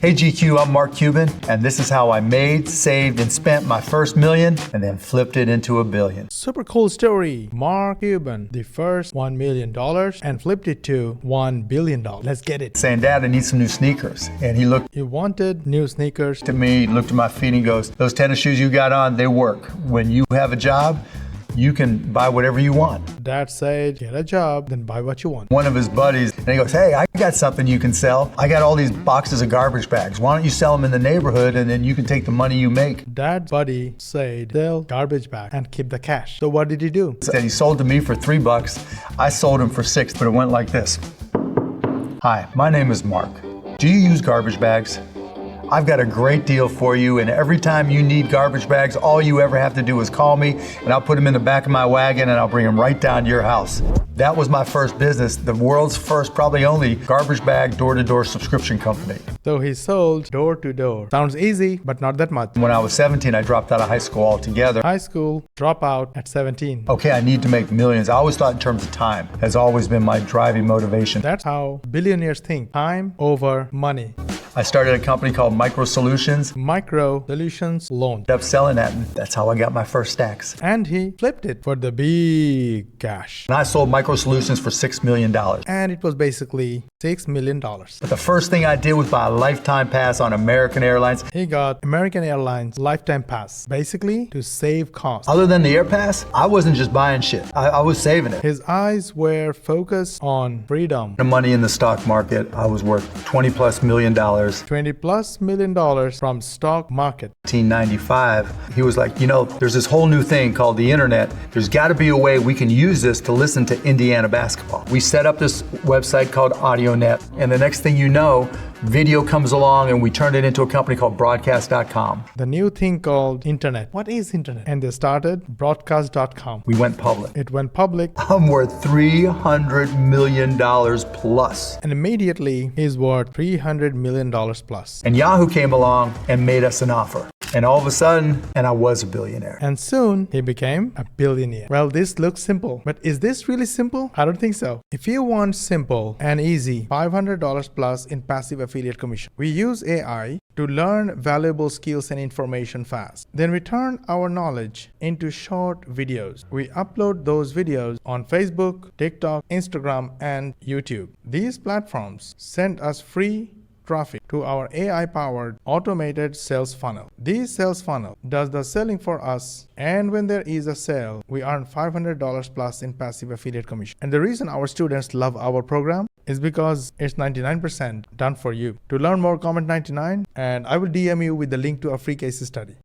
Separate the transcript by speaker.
Speaker 1: Hey GQ, I'm Mark Cuban, and this is how I made, saved, and spent my first million and then flipped it into a billion.
Speaker 2: Super cool story. Mark Cuban, the first $1 million and flipped it to $1 billion. Let's get it.
Speaker 1: Saying, Dad, I need some new sneakers. And he looked
Speaker 2: You wanted new sneakers.
Speaker 1: at me, looked at my feet, and he goes, those tennis shoes you got on, they work. When you have a job, you can buy whatever you want.
Speaker 2: Dad said, get a job, then buy what you want.
Speaker 1: One of his buddies, and he goes, hey, I got something you can sell. I got all these boxes of garbage bags. Why don't you sell them in the neighborhood and then you can take the money you make?
Speaker 2: Dad's buddy said, sell garbage bag and keep the cash. So what did he do?
Speaker 1: Said he sold to me for $3. I sold him for $6, but it went like this. Hi, my name is Mark. Do you use garbage bags? I've got a great deal for you, and every time you need garbage bags, all you ever have to do is call me, and I'll put them in the back of my wagon, and I'll bring them right down to your house. That was my first business, the world's first, probably only, garbage bag door-to-door subscription company.
Speaker 2: So he sold door to door. Sounds easy, but not that much.
Speaker 1: When I was 17, I dropped out of high school altogether.
Speaker 2: High school, dropout at 17.
Speaker 1: Okay, I need to make millions. I always thought in terms of time. Has always been my driving motivation.
Speaker 2: That's how billionaires think. Time over money.
Speaker 1: I started a company called Micro Solutions.
Speaker 2: Micro Solutions Loan.
Speaker 1: Ended up selling that, and that's how I got my first stacks.
Speaker 2: And he flipped it for the big cash.
Speaker 1: And I sold Micro Solutions for $6 million.
Speaker 2: And it was basically $6 million.
Speaker 1: But the first thing I did was buy a lifetime pass on American Airlines.
Speaker 2: He got American Airlines lifetime pass, basically to save costs.
Speaker 1: Other than the air pass, I wasn't just buying shit. I was saving it.
Speaker 2: His eyes were focused on freedom.
Speaker 1: The money in the stock market, I was worth $20+ million.
Speaker 2: $20+ million from stock market.
Speaker 1: 1995, he was like, you know, there's this whole new thing called the internet. There's got to be a way we can use this to listen to Indiana basketball. We set up this website called AudioNet, and the next thing you know, video comes along and we turned it into a company called broadcast.com.
Speaker 2: The new thing called internet. What is internet? And they started broadcast.com.
Speaker 1: We went public.
Speaker 2: It went public.
Speaker 1: I'm worth $300 million plus.
Speaker 2: And immediately he's worth $300 million plus.
Speaker 1: And Yahoo came along and made us an offer. And all of a sudden, and I was a billionaire.
Speaker 2: And soon he became a billionaire. Well, this looks simple, but is this really simple? I don't think so. If you want simple and easy, $500 plus in passive affiliate commission. We use AI to learn valuable skills and information fast. Then we turn our knowledge into short videos. We upload those videos on Facebook, TikTok, Instagram, and YouTube. These platforms send us free traffic to our AI-powered automated sales funnel. This sales funnel does the selling for us, and when there is a sale, we earn $500 plus in passive affiliate commission. And the reason our students love our program is because it's 99% done for you. To learn more, comment 99, and I will DM you with the link to a free case study.